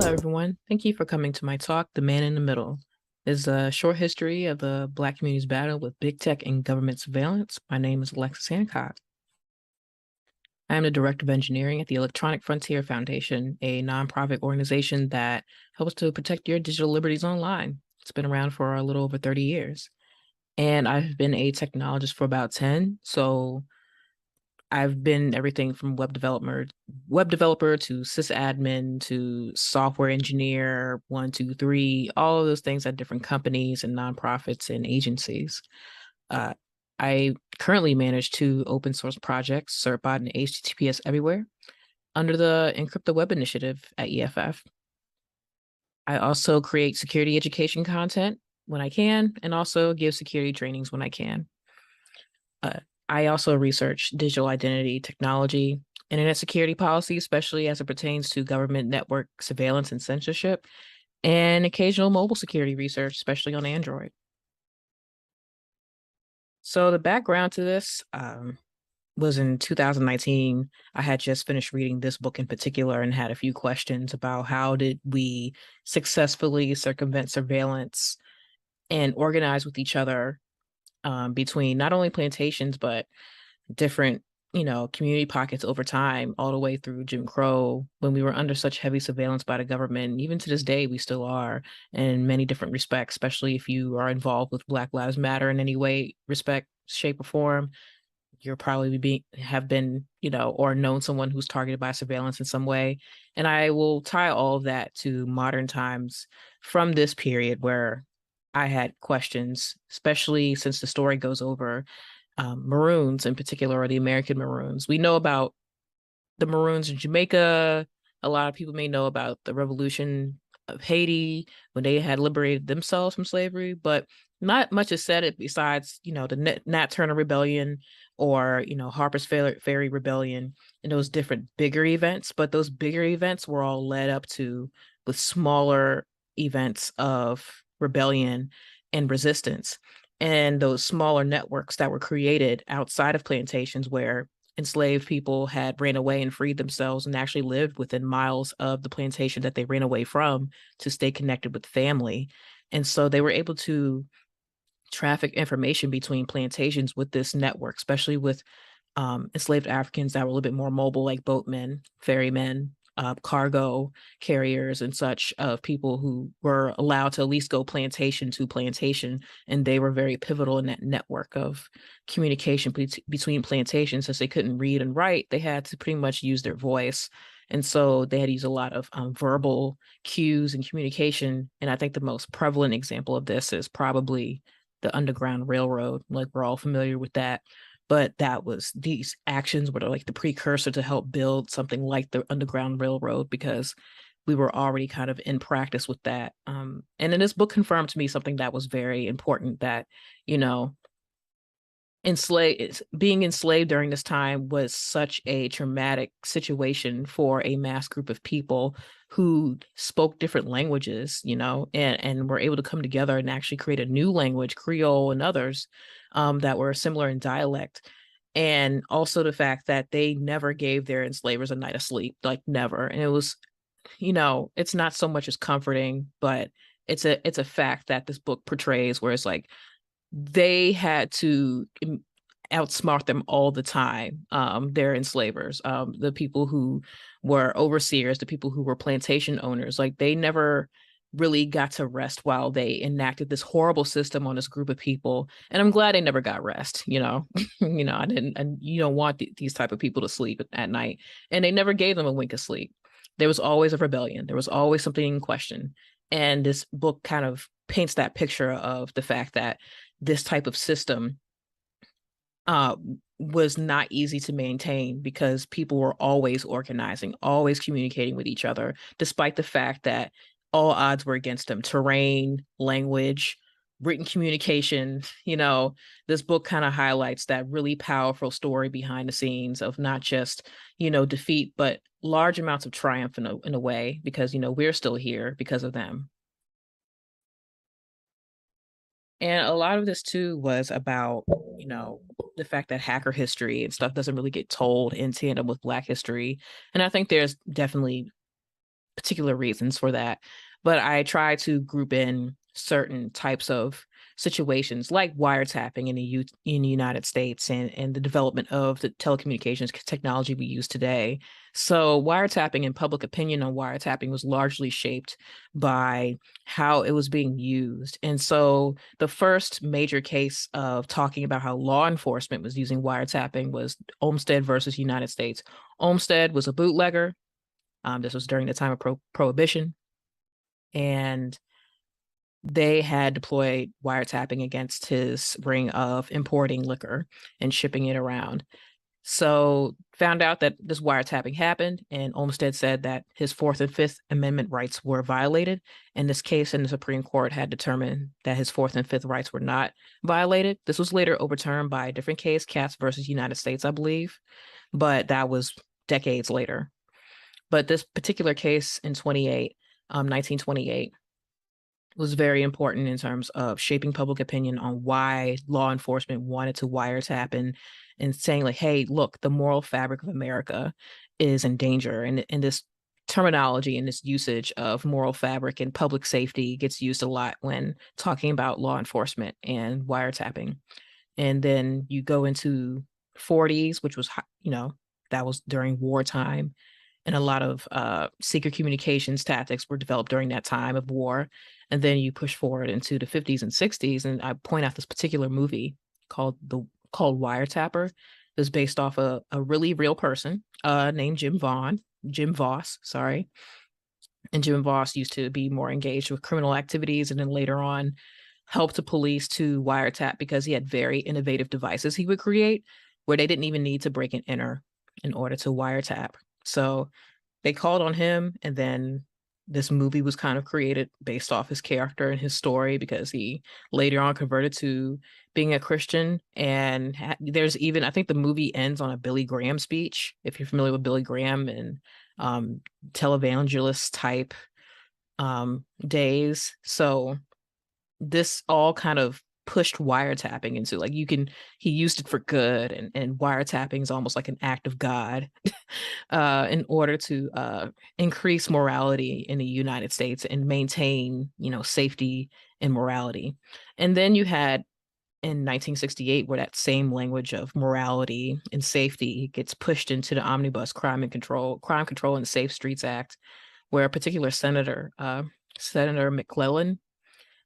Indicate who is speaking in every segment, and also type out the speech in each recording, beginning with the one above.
Speaker 1: Hello, everyone. Thank you for coming to my talk, The Man in the Middle. This is a short history of the Black community's battle with big tech and government surveillance. My name is Alexis Hancock. I am the Director of Engineering at the Electronic Frontier Foundation, a nonprofit organization that helps to protect your digital liberties online. It's been around for a little over 30 years. And I've been a technologist for about 10, so I've been everything from web developer to sysadmin to software engineer, one, two, three, all of those things at different companies and nonprofits and agencies. Uh, I currently manage two open source projects, Certbot and HTTPS Everywhere, under the Encrypt the Web initiative at EFF. I also create security education content when I can, and also give security trainings when I can. I also research digital identity technology, internet security policy, especially as it pertains to government network surveillance and censorship, and occasional mobile security research, especially on Android. So the background to this was in 2019. I had just finished reading this book in particular and had a few questions about how did we successfully circumvent surveillance and organize with each other between not only plantations, but different, community pockets over time, all the way through Jim Crow, when we were under such heavy surveillance by the government. And even to this day, we still are in many different respects, especially if you are involved with Black Lives Matter in any way, respect, shape, or form. You're probably have been, or known someone who's targeted by surveillance in some way. And I will tie all of that to modern times from this period where I had questions, especially since the story goes over Maroons in particular, or the American Maroons. We know about the Maroons in Jamaica. A lot of people may know about the Revolution of Haiti when they had liberated themselves from slavery, but not much is said besides, the Nat Turner Rebellion or, Harper's Ferry Rebellion and those different bigger events. But those bigger events were all led up to with smaller events of rebellion and resistance. And those smaller networks that were created outside of plantations where enslaved people had ran away and freed themselves and actually lived within miles of the plantation that they ran away from to stay connected with family. And so they were able to traffic information between plantations with this network, especially with enslaved Africans that were a little bit more mobile, like boatmen, ferrymen, cargo carriers and such, of people who were allowed to at least go plantation to plantation. And they were very pivotal in that network of communication between plantations. Since they couldn't read and write, they had to pretty much use their voice. And so they had to use a lot of verbal cues and communication. And I think the most prevalent example of this is probably the Underground Railroad. Like, we're all familiar with that. But these actions were like the precursor to help build something like the Underground Railroad, because we were already kind of in practice with that. And then this book confirmed to me something that was very important, that, being enslaved during this time was such a traumatic situation for a mass group of people who spoke different languages, and were able to come together and actually create a new language, Creole and others, that were similar in dialect. And also the fact that they never gave their enslavers a night of sleep, like never. And it was, it's not so much as comforting, but it's a fact that this book portrays, where it's like they had to outsmart them all the time. Their enslavers, the people who were overseers, the people who were plantation owners, like they never really got to rest while they enacted this horrible system on this group of people. And I'm glad they never got rest. I didn't, and you don't want these type of people to sleep at night. And they never gave them a wink of sleep. There was always a rebellion. There was always something in question. And this book kind of paints that picture of the fact that this type of system was not easy to maintain, because people were always organizing, always communicating with each other, despite the fact that all odds were against them. Terrain, language, written communication. This book kind of highlights that really powerful story behind the scenes of not just, defeat, but large amounts of triumph in a way, because, we're still here because of them. And a lot of this too was about, the fact that hacker history and stuff doesn't really get told in tandem with Black history. And I think there's definitely particular reasons for that. But I try to group in certain types of situations like wiretapping in the United States and the development of the telecommunications technology we use today. So wiretapping and public opinion on wiretapping was largely shaped by how it was being used. And so the first major case of talking about how law enforcement was using wiretapping was Olmstead versus United States. Olmstead was a bootlegger. This was during the time of Prohibition. And they had deployed wiretapping against his ring of importing liquor and shipping it around. So found out that this wiretapping happened, and Olmstead said that his Fourth and Fifth Amendment rights were violated. And this case in the Supreme Court had determined that his Fourth and Fifth rights were not violated. This was later overturned by a different case, Katz versus United States, I believe, but that was decades later. But this particular case in 1928, was very important in terms of shaping public opinion on why law enforcement wanted to wiretap and saying like, hey, look, the moral fabric of America is in danger. And this terminology and this usage of moral fabric and public safety gets used a lot when talking about law enforcement and wiretapping. And then you go into 40s, which was, that was during wartime. And a lot of secret communications tactics were developed during that time of war. And then you push forward into the 50s and 60s. And I point out this particular movie called Wiretapper. It was based off a really real person named Jim Voss, sorry. And Jim Voss used to be more engaged with criminal activities and then later on helped the police to wiretap because he had very innovative devices he would create where they didn't even need to break and enter in order to wiretap. So they called on him, and then this movie was kind of created based off his character and his story because he later on converted to being a Christian. And there's even, I think the movie ends on a Billy Graham speech, if you're familiar with Billy Graham and televangelist type days. So this all kind of pushed wiretapping into like he used it for good, and wiretapping is almost like an act of God in order to increase morality in the United States and maintain safety and morality. And then you had in 1968 where that same language of morality and safety gets pushed into the Omnibus Crime Control and Safe Streets Act, where a particular senator, Senator McClellan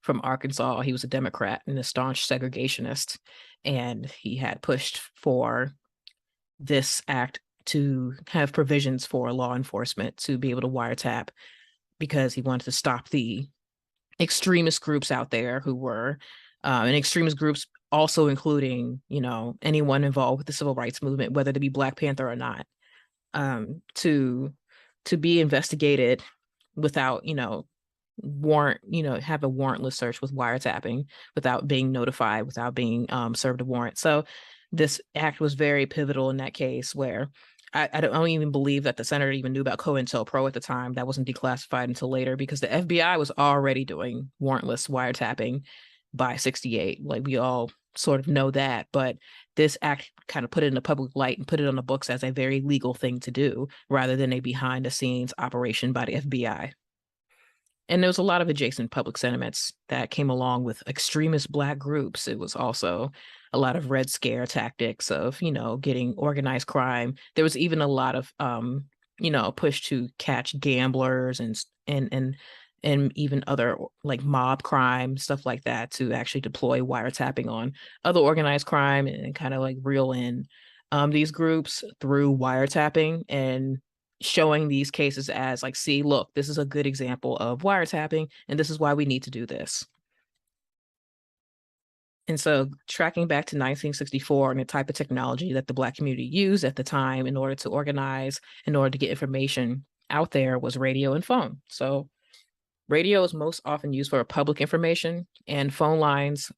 Speaker 1: from Arkansas. He was a Democrat and a staunch segregationist, and he had pushed for this act to have provisions for law enforcement to be able to wiretap because he wanted to stop the extremist groups out there who were, and extremist groups also including, anyone involved with the civil rights movement, whether to be Black Panther or not, to be investigated without, warrant, have a warrantless search with wiretapping without being notified, without being served a warrant. So this act was very pivotal in that case where I don't even believe that the senator even knew about COINTELPRO at the time. That wasn't declassified until later because the FBI was already doing warrantless wiretapping by 68. Like we all sort of know that, but this act kind of put it in the public light and put it on the books as a very legal thing to do rather than a behind the scenes operation by the FBI. And there was a lot of adjacent public sentiments that came along with extremist Black groups. It was also a lot of Red Scare tactics of, getting organized crime. There was even a lot of, push to catch gamblers and even other like mob crime, stuff like that, to actually deploy wiretapping on other organized crime and kind of like reel in these groups through wiretapping and showing these cases as like, see, look, this is a good example of wiretapping, and this is why we need to do this. And so tracking back to 1964 and the type of technology that the Black community used at the time in order to organize, in order to get information out there was radio and phone. So radio is most often used for public information, and phone lines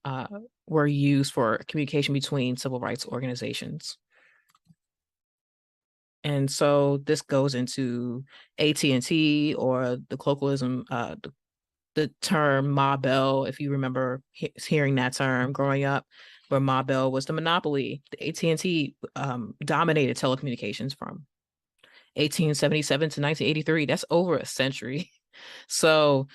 Speaker 1: were used for communication between civil rights organizations. And so this goes into AT&T or the colloquialism, the term Ma Bell, if you remember hearing that term growing up, where Ma Bell was the monopoly. The AT&T dominated telecommunications from. 1877 to 1983. That's over a century. So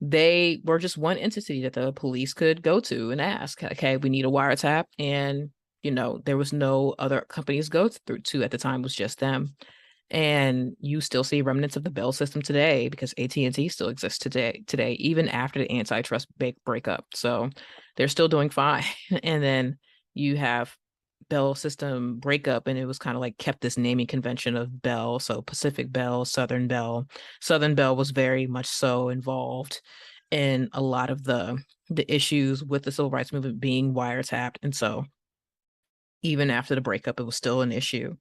Speaker 1: they were just one entity that the police could go to and ask, okay, we need a wiretap. And, there was no other companies go through to at the time, it was just them. And you still see remnants of the Bell system today because AT&T still exists today, even after the antitrust breakup. So they're still doing fine. And then you have Bell system breakup, and it was kind of like kept this naming convention of Bell. So Pacific Bell, Southern Bell. Southern Bell was very much so involved in a lot of the issues with the civil rights movement being wiretapped. And so even after the breakup, it was still an issue.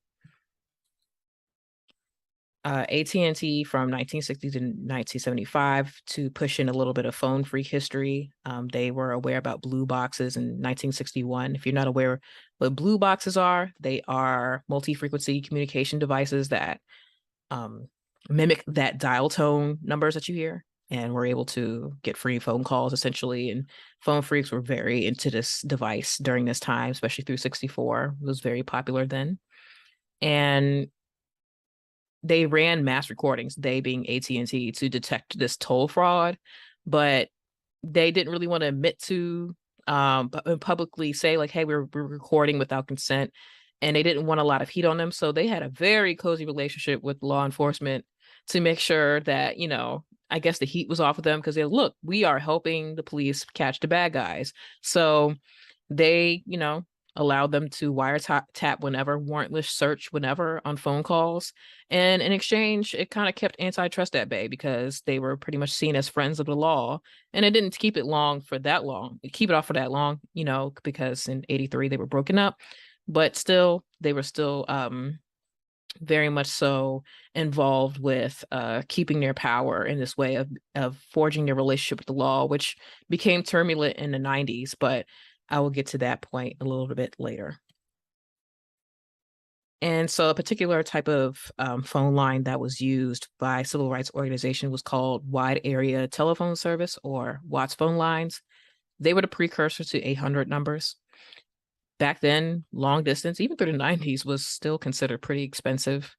Speaker 1: AT&T from 1960 to 1975 to push in a little bit of phone freak history. They were aware about blue boxes in 1961. If you're not aware what blue boxes are, they are multi-frequency communication devices that mimic that dial tone numbers that you hear, and we're able to get free phone calls essentially. And phone freaks were very into this device during this time, especially through 64. It was very popular then. And they ran mass recordings, they being AT&T, to detect this toll fraud, but they didn't really want to admit to publicly say like, hey, we're recording without consent. And they didn't want a lot of heat on them. So they had a very cozy relationship with law enforcement to make sure that, I guess the heat was off of them, because they look, we are helping the police catch the bad guys. So they, allowed them to wiretap whenever, warrantless search whenever on phone calls. And in exchange, it kind of kept antitrust at bay because they were pretty much seen as friends of the law. And it didn't keep it keep it off for that long, because in 83 they were broken up. But still, they were still very much so involved with keeping their power in this way of forging their relationship with the law, which became turbulent in the 90s. But I will get to that point a little bit later. And so a particular type of phone line that was used by civil rights organization was called wide area telephone service, or WATS phone lines. They were the precursor to 800 numbers. Back then, long distance, even through the 90s, was still considered pretty expensive.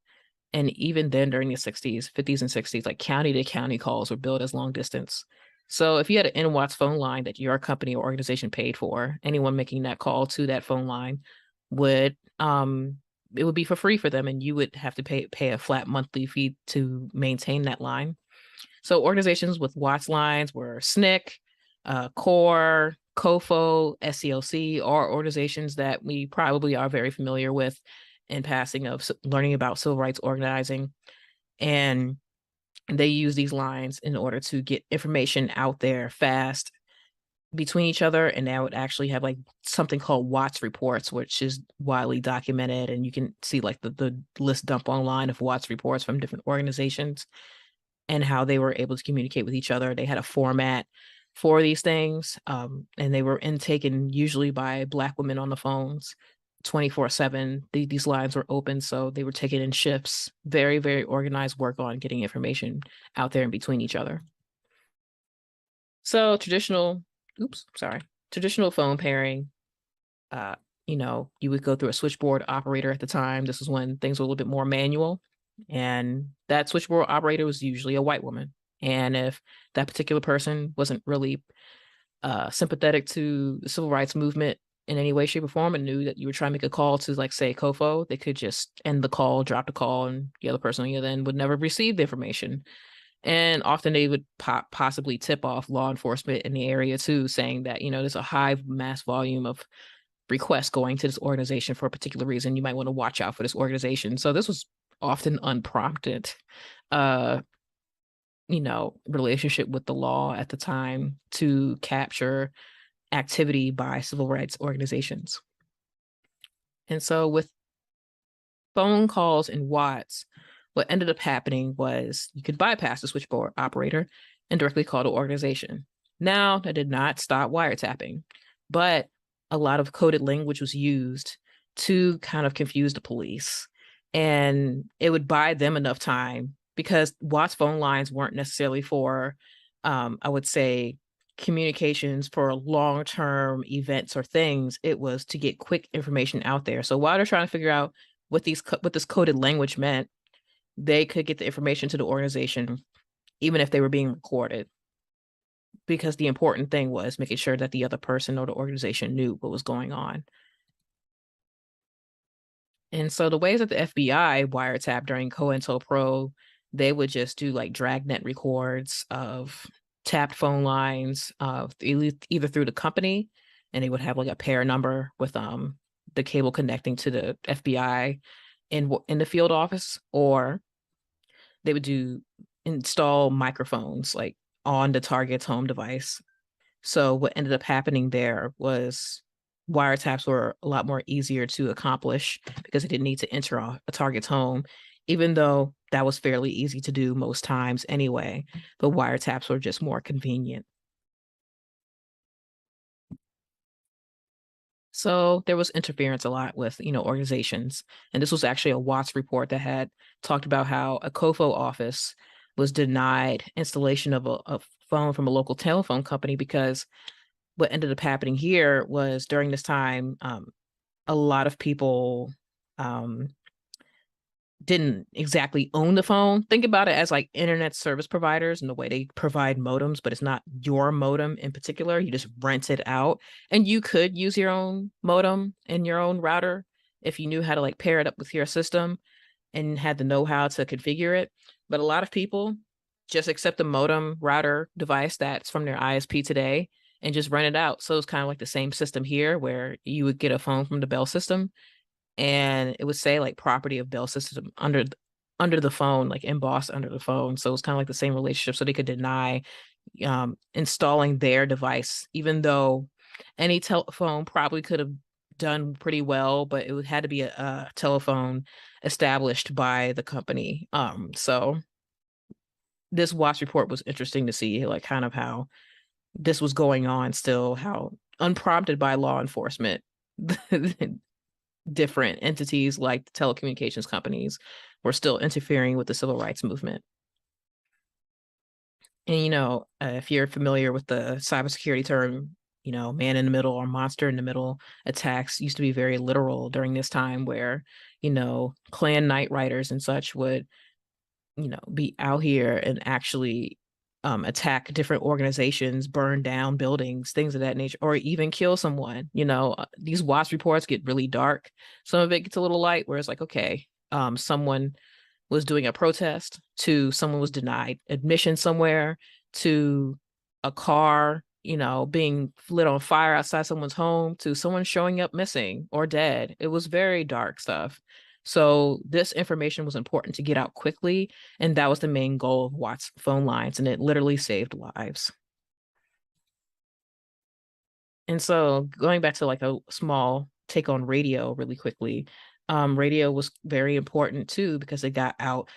Speaker 1: And even then, during the 60s, 50s, and 60s, like county to county calls were billed as long distance. So if you had an NWATS phone line that your company or organization paid for, anyone making that call to that phone line would it would be for free for them, and you would have to pay a flat monthly fee to maintain that line. So organizations with WATS lines were SNCC, CORE, COFO, SCLC, are organizations that we probably are very familiar with in passing of learning about civil rights organizing. And they use these lines in order to get information out there fast between each other. And that would actually have like something called WATS reports, which is widely documented. And you can see like the list dump online of WATS reports from different organizations and how they were able to communicate with each other. They had a format for these things, and they were intaken usually by Black women on the phones 24/7. These lines were open, so they were taken in shifts. Very, very organized work on getting information out there in between each other. So traditional phone pairing, you would go through a switchboard operator at the time. This is when things were a little bit more manual, and that switchboard operator was usually a white woman. And if that particular person wasn't really sympathetic to the civil rights movement in any way, shape, or form, and knew that you were trying to make a call to, like, say, COFO, they could just end the call, drop the call, and the other person on the other end would never receive the information. And often they would possibly tip off law enforcement in the area too, saying that, there's a high mass volume of requests going to this organization for a particular reason. You might want to watch out for this organization. So this was often unprompted, relationship with the law at the time to capture activity by civil rights organizations. And so with phone calls and WATS, what ended up happening was you could bypass the switchboard operator and directly call the organization. Now, that did not stop wiretapping, but a lot of coded language was used to kind of confuse the police. And it would buy them enough time, because WATS phone lines weren't necessarily for, I would say, communications for long-term events or things. It was to get quick information out there. So while they're trying to figure out what this coded language meant, they could get the information to the organization, even if they were being recorded, because the important thing was making sure that the other person or the organization knew what was going on. And so the ways that the FBI wiretapped during COINTELPRO, they would just do like dragnet records of tapped phone lines, either through the company, and they would have like a pair number with the cable connecting to the FBI in the field office, or they would install microphones like on the target's home device. So what ended up happening there was wiretaps were a lot more easier to accomplish because they didn't need to enter a target's home, even though that was fairly easy to do most times anyway. The wiretaps were just more convenient. So there was interference a lot with, organizations. And this was actually a WATS report that had talked about how a COFO office was denied installation of a phone from a local telephone company because what ended up happening here was during this time, a lot of people didn't exactly own the phone. Think about it as like internet service providers and the way they provide modems, but it's not your modem in particular. You just rent it out, and you could use your own modem and your own router if you knew how to like pair it up with your system and had the know-how to configure it. But a lot of people just accept the modem router device that's from their ISP today and just rent it out. So it's kind of like the same system here where you would get a phone from the Bell system and it would say like property of Bell system under the phone, like embossed under the phone. So it's kind of like the same relationship. So they could deny installing their device, even though any telephone probably could have done pretty well, but it had to be a telephone established by the company. So this WATS report was interesting to see, like kind of how this was going on still, how unprompted by law enforcement, different entities like the telecommunications companies were still interfering with the civil rights movement. And, if you're familiar with the cybersecurity term, man in the middle or monster in the middle attacks used to be very literal during this time where, Klan night riders and such would, be out here and actually attack different organizations, burn down buildings, things of that nature, or even kill someone. These WATS reports get really dark. Some of it gets a little light where it's like, okay, someone was doing a protest, to someone was denied admission somewhere, to a car, being lit on fire outside someone's home, to someone showing up missing or dead. It was very dark stuff. So this information was important to get out quickly, and that was the main goal of WATS phone lines, and it literally saved lives. And so going back to like a small take on radio really quickly, radio was very important too because it got out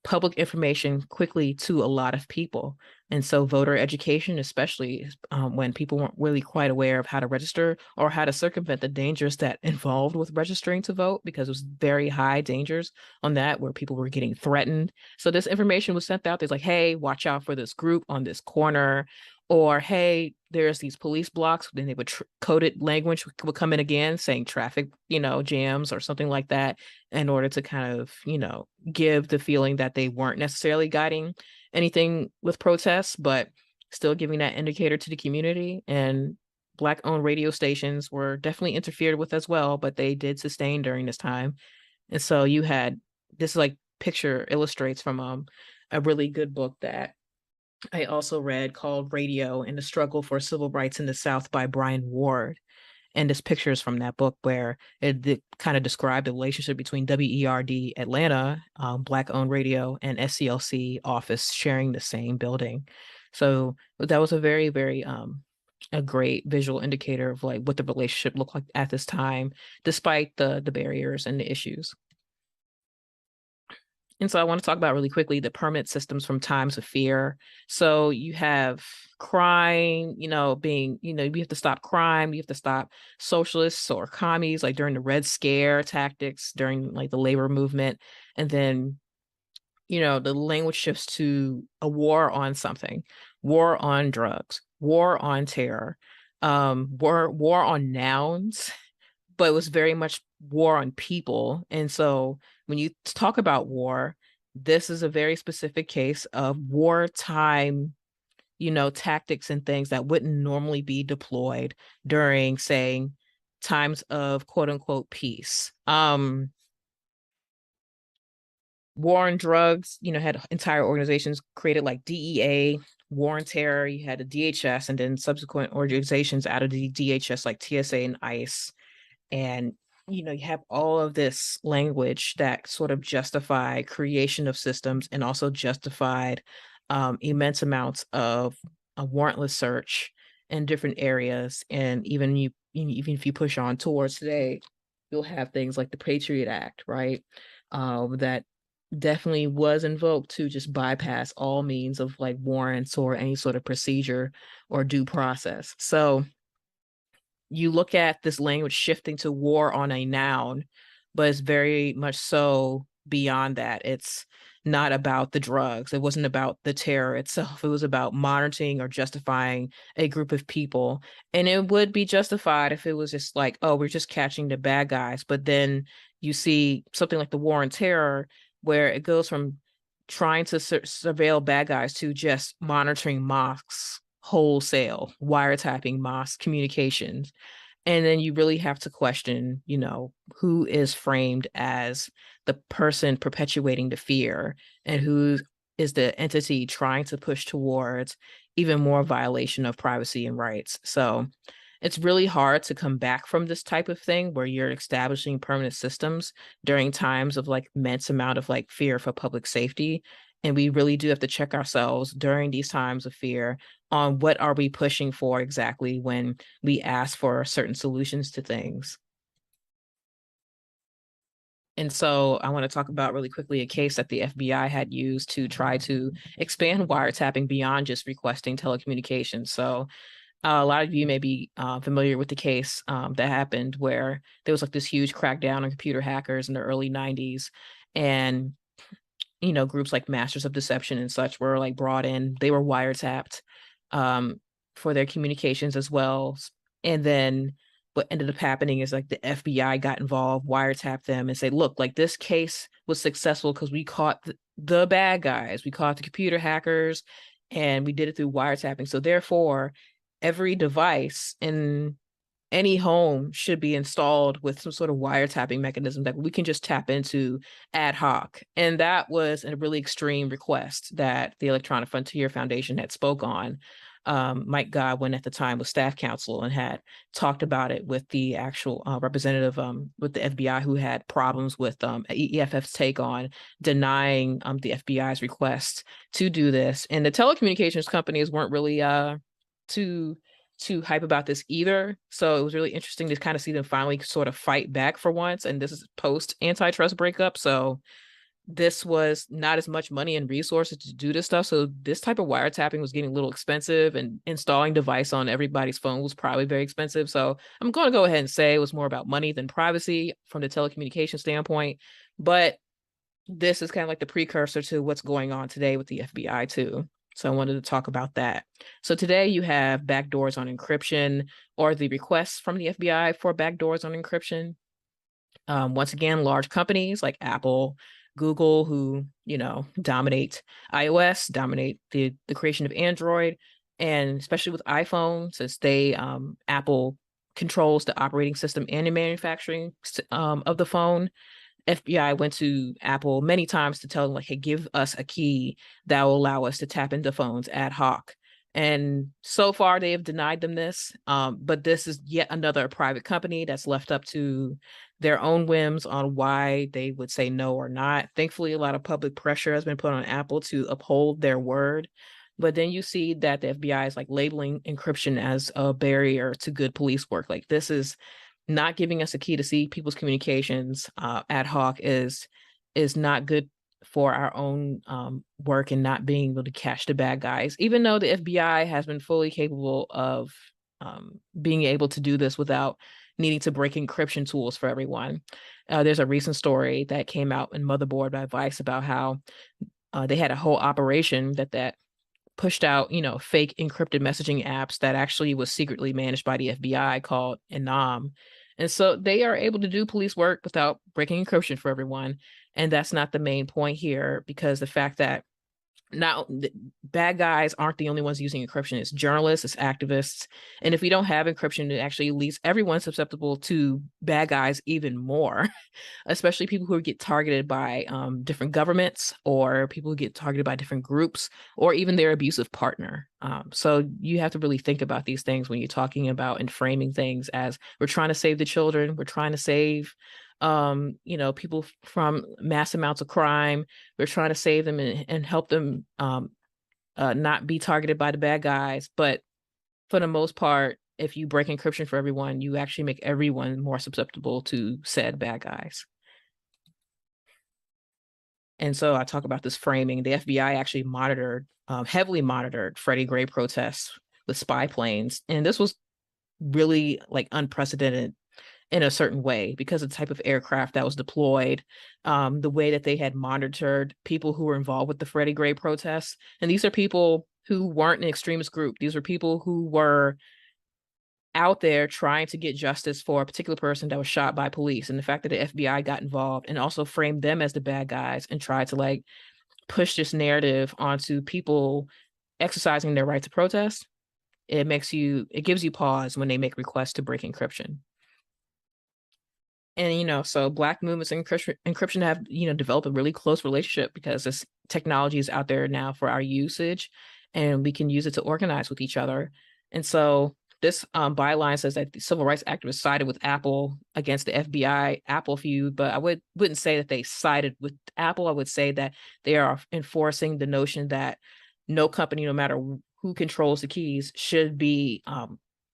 Speaker 1: public information quickly to a lot of people. And so voter education, especially when people weren't really quite aware of how to register or how to circumvent the dangers that involved with registering to vote, because it was very high dangers on that where people were getting threatened. So this information was sent out. There's like, hey, watch out for this group on this corner, or hey, there's these police blocks. Then they would coded language would come in again saying traffic, jams or something like that, in order to kind of, give the feeling that they weren't necessarily guiding anything with protests, but still giving that indicator to the community. And Black-owned radio stations were definitely interfered with as well, but they did sustain during this time. And so you had this like picture illustrates from a really good book that I also read called Radio and the Struggle for Civil Rights in the South by Brian Ward. And this picture is from that book where it kind of described the relationship between WERD Atlanta, Black-owned radio, and SCLC office sharing the same building. So that was a very, very a great visual indicator of like what the relationship looked like at this time, despite the barriers and the issues. And so I want to talk about really quickly the permanent systems from times of fear. So you have crime, being, you have to stop crime, you have to stop socialists or commies, like during the Red Scare tactics, during like the labor movement. And then, the language shifts to a war on something, war on drugs, war on terror, war on nouns, but it was very much war on people. And so when you talk about war, this is a very specific case of wartime, tactics and things that wouldn't normally be deployed during, say, times of quote unquote peace. War on drugs, had entire organizations created like DEA, War on Terror. You had the DHS, and then subsequent organizations out of the DHS like TSA and ICE. And you have all of this language that sort of justify creation of systems and also justified immense amounts of a warrantless search in different areas. And even if you push on towards today, you'll have things like the Patriot Act, right? That definitely was invoked to just bypass all means of like warrants or any sort of procedure or due process. So you look at this language shifting to war on a noun, but it's very much so beyond that. It's not about the drugs. It wasn't about the terror itself. It was about monitoring or justifying a group of people. And it would be justified if it was just like, oh, we're just catching the bad guys. But then you see something like the war on terror, where it goes from trying to surveil bad guys to just monitoring mosques wholesale, wiretapping mosque communications. And then you really have to question, who is framed as the person perpetuating the fear and who is the entity trying to push towards even more violation of privacy and rights. So it's really hard to come back from this type of thing where you're establishing permanent systems during times of like immense amount of like fear for public safety. And we really do have to check ourselves during these times of fear on what are we pushing for exactly when we ask for certain solutions to things. And so I want to talk about really quickly a case that the FBI had used to try to expand wiretapping beyond just requesting telecommunications. So a lot of you may be familiar with the case that happened where there was like this huge crackdown on computer hackers in the early 90s. And, groups like Masters of Deception and such were like brought in. They were wiretapped for their communications as well. And then what ended up happening is like the FBI got involved, wiretapped them and said, look, like this case was successful because we caught the bad guys. We caught the computer hackers and we did it through wiretapping. So therefore, every device in any home should be installed with some sort of wiretapping mechanism that we can just tap into ad hoc. And that was a really extreme request that the Electronic Frontier Foundation had spoke on. Mike Godwin at the time was staff counsel and had talked about it with the actual representative with the FBI who had problems with EFF's take on denying the FBI's request to do this. And the telecommunications companies weren't really too hype about this either. So it was really interesting to kind of see them finally sort of fight back for once. And this is post antitrust breakup. So this was not as much money and resources to do this stuff. So this type of wiretapping was getting a little expensive, and installing device on everybody's phone was probably very expensive. So I'm going to go ahead and say it was more about money than privacy from the telecommunication standpoint. But this is kind of like the precursor to what's going on today with the FBI too. So I wanted to talk about that. So today you have backdoors on encryption, or the requests from the FBI for backdoors on encryption. Once again, large companies like Apple, Google, who, dominate iOS, dominate the creation of Android, and especially with iPhone, since Apple controls the operating system and the manufacturing of the phone. FBI went to Apple many times to tell them, like, hey, give us a key that will allow us to tap into phones ad hoc. And so far, they have denied them this. But this is yet another private company that's left up to their own whims on why they would say no or not. Thankfully, a lot of public pressure has been put on Apple to uphold their word. But then you see that the FBI is like labeling encryption as a barrier to good police work. Like, this is not giving us a key to see people's communications ad hoc is not good for our own work and not being able to catch the bad guys, even though the FBI has been fully capable of being able to do this without needing to break encryption tools for everyone. There's a recent story that came out in Motherboard by Vice about how they had a whole operation that pushed out, fake encrypted messaging apps that actually was secretly managed by the FBI called Enam. And so they are able to do police work without breaking encryption for everyone. And that's not the main point here, because the fact that now bad guys aren't the only ones using encryption. It's journalists, it's activists. And if we don't have encryption, it actually leaves everyone susceptible to bad guys even more, especially people who get targeted by different governments, or people who get targeted by different groups, or even their abusive partner. So you have to really think about these things when you're talking about and framing things as, we're trying to save the children, we're trying to save people from mass amounts of crime. We're trying to save them and help them not be targeted by the bad guys. But for the most part, if you break encryption for everyone, you actually make everyone more susceptible to said bad guys. And so I talk about this framing. The FBI actually heavily monitored Freddie Gray protests with spy planes. And this was really like unprecedented in a certain way, because of the type of aircraft that was deployed, the way that they had monitored people who were involved with the Freddie Gray protests. And these are people who weren't an extremist group. These were people who were out there trying to get justice for a particular person that was shot by police. And the fact that the FBI got involved and also framed them as the bad guys and tried to like push this narrative onto people exercising their right to protest, it gives you pause when they make requests to break encryption. And, so Black movements and encryption have, developed a really close relationship, because this technology is out there now for our usage, and we can use it to organize with each other. And so this byline says that the civil rights activists sided with Apple against the FBI Apple feud, but I wouldn't say that they sided with Apple. I would say that they are enforcing the notion that no company, no matter who controls the keys, should be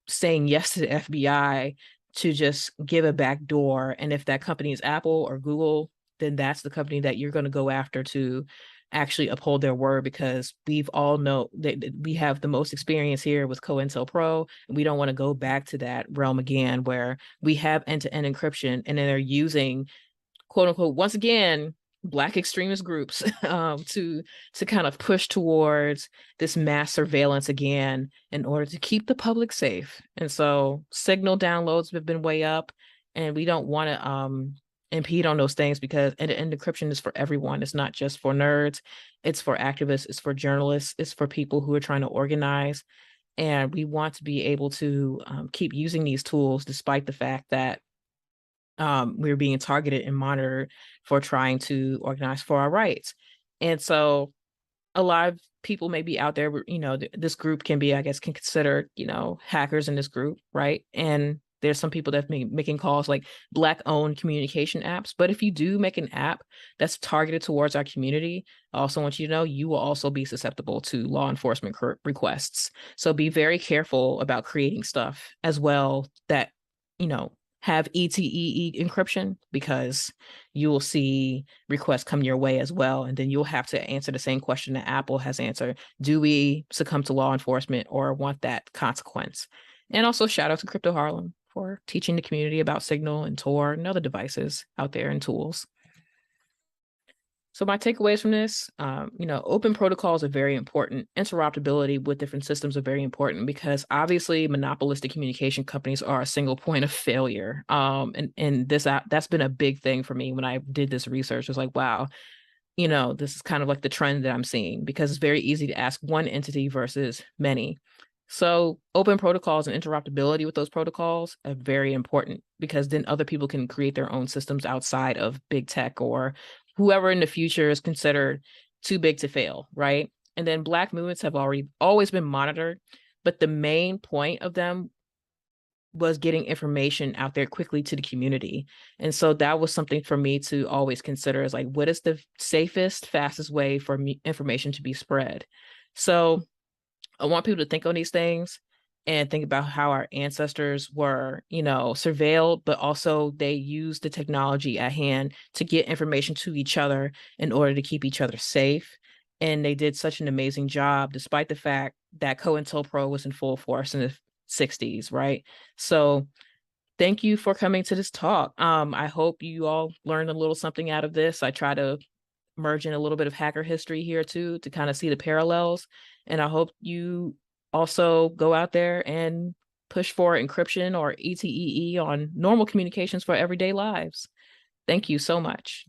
Speaker 1: saying yes to the FBI to just give a backdoor. And if that company is Apple or Google, then that's the company that you're going to go after to actually uphold their word, because we've all know that we have the most experience here with COINTELPRO, and we don't want to go back to that realm again, where we have end-to-end encryption and then they're using, quote unquote, once again, Black extremist groups to kind of push towards this mass surveillance again in order to keep the public safe. And so signal downloads have been way up, and we don't want to impede on those things, because end-to-end encryption is for everyone. It's not just for nerds. It's for activists. It's for journalists. It's for people who are trying to organize. And we want to be able to keep using these tools, despite the fact that we're being targeted and monitored for trying to organize for our rights. And so a lot of people may be out there, this group can be, I guess, can consider, hackers in this group, right? And there's some people that making calls like Black-owned communication apps. But if you do make an app that's targeted towards our community, I also want you to know you will also be susceptible to law enforcement requests. So be very careful about creating stuff as well that, have ETE encryption, because you will see requests come your way as well. And then you'll have to answer the same question that Apple has answered. Do we succumb to law enforcement or want that consequence? And also shout out to Crypto Harlem for teaching the community about Signal and Tor and other devices out there and tools. So my takeaways from this, open protocols are very important. Interoperability with different systems are very important, because obviously monopolistic communication companies are a single point of failure. And that's been a big thing for me when I did this research. It was like, wow, this is kind of like the trend that I'm seeing, because it's very easy to ask one entity versus many. So open protocols and interoperability with those protocols are very important, because then other people can create their own systems outside of big tech or whoever in the future is considered too big to fail, right? And then Black movements have always been monitored, but the main point of them was getting information out there quickly to the community. And so that was something for me to always consider, is like, what is the safest, fastest way for information to be spread? So I want people to think on these things and think about how our ancestors were, surveilled, but also they used the technology at hand to get information to each other in order to keep each other safe. And they did such an amazing job, despite the fact that COINTELPRO was in full force in the 60s, right? So thank you for coming to this talk. I hope you all learned a little something out of this. I try to merge in a little bit of hacker history here too, to kind of see the parallels. And I hope you also go out there and push for encryption or ETE on normal communications for everyday lives. Thank you so much.